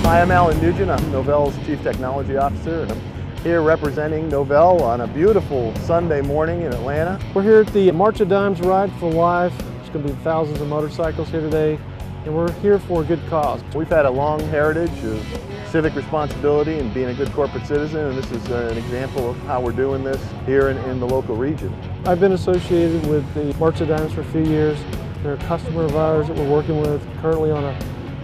Hi, I'm Alan Nugent. I'm Novell's Chief Technology Officer, and I'm here representing Novell on a beautiful Sunday morning in Atlanta. We're here at the March of Dimes Ride for Life. There's going to be thousands of motorcycles here today, and we're here for a good cause. We've had a long heritage of civic responsibility and being a good corporate citizen, and this is an example of how we're doing this here in the local region. I've been associated with the March of Dimes for a few years. They're a customer of ours that we're working with currently on a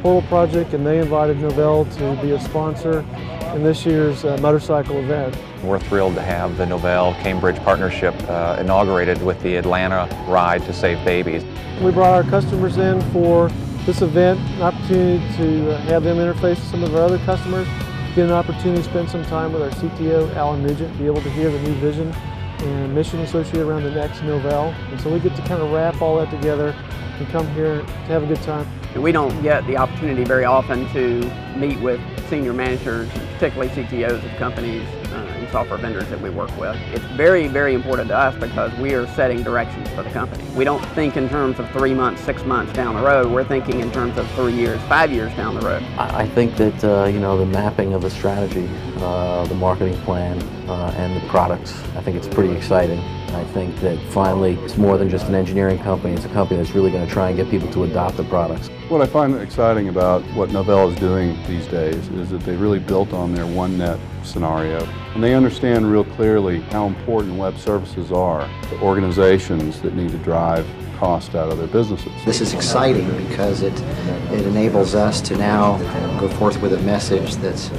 portal project, and they invited Novell to be a sponsor in this year's motorcycle event. We're thrilled to have the Novell-Cambridge partnership inaugurated with the Atlanta Ride to Save Babies. We brought our customers in for this event, an opportunity to have them interface with some of our other customers, get an opportunity to spend some time with our CTO, Alan Nugent, be able to hear the new vision and mission associated around the next Novell. And so we get to kind of wrap all that together and come here to have a good time. We don't get the opportunity very often to meet with senior managers, particularly CTOs of companies and software vendors that we work with. It's very, very important to us because we are setting directions for the company. We don't think in terms of 3 months, 6 months down the road. We're thinking in terms of 3 years, 5 years down the road. I think that the mapping of the strategy, the marketing plan, and the products, I think it's pretty exciting. I think that finally it's more than just an engineering company, it's a company that's really going to try and get people to adopt the products. What I find exciting about what Novell is doing these days is that they really built on their OneNet scenario, and they understand real clearly how important web services are to organizations that need to drive cost out of their businesses. This is exciting because it enables us to now go forth with a message that's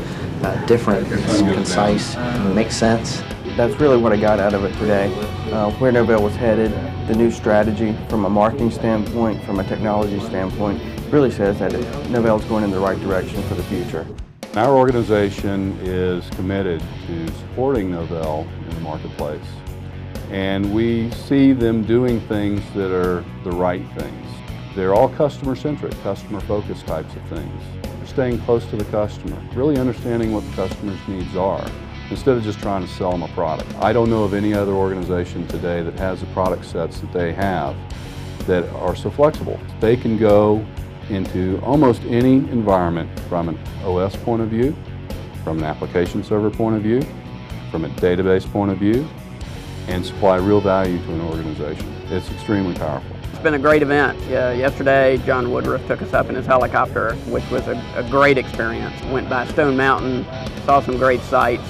different, it's concise, makes sense. That's really what I got out of it today. Where Novell was headed, the new strategy from a marketing standpoint, from a technology standpoint, really says that Novell is going in the right direction for the future. Our organization is committed to supporting Novell in the marketplace, and we see them doing things that are the right things. They're all customer-centric, customer-focused types of things. They're staying close to the customer, really understanding what the customer's needs are, instead of just trying to sell them a product. I don't know of any other organization today that has the product sets that they have that are so flexible. They can go into almost any environment from an OS point of view, from an application server point of view, from a database point of view, and supply real value to an organization. It's extremely powerful. It's been a great event. Yesterday, John Woodruff took us up in his helicopter, which was a great experience. Went by Stone Mountain, saw some great sights.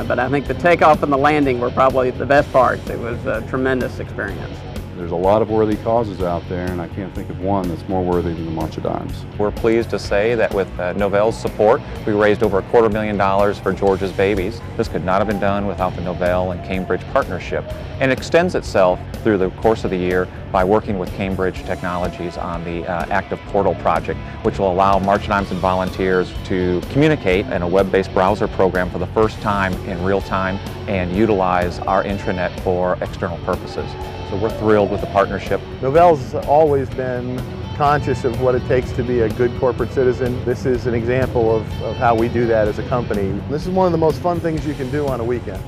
But I think the takeoff and the landing were probably the best parts. It was a tremendous experience. There's a lot of worthy causes out there, and I can't think of one that's more worthy than the March of Dimes. We're pleased to say that with Novell's support, we raised over $250,000 for George's Babies. This could not have been done without the Novell and Cambridge partnership, and it extends itself through the course of the year by working with Cambridge Technologies on the Active Portal project, which will allow March of Dimes and volunteers to communicate in a web-based browser program for the first time in real time and utilize our intranet for external purposes. So we're thrilled with the partnership. Novell's always been conscious of what it takes to be a good corporate citizen. This is an example of how we do that as a company. This is one of the most fun things you can do on a weekend.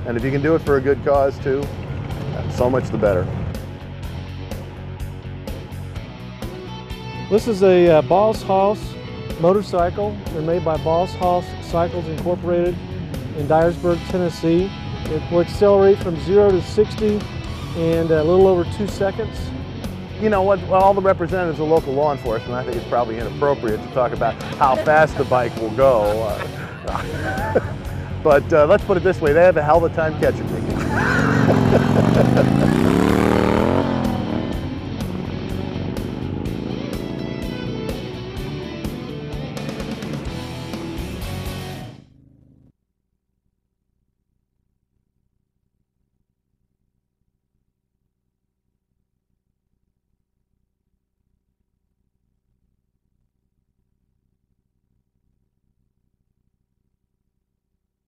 And if you can do it for a good cause too, so much the better. This is a Boss Hoss motorcycle. They're made by Boss Hoss Cycles Incorporated in Dyersburg, Tennessee. It will accelerate from 0 to 60 in a little over 2 seconds. You know what, all the representatives of local law enforcement, I think it's probably inappropriate to talk about how fast the bike will go. But let's put it this way, they have a hell of a time catching me.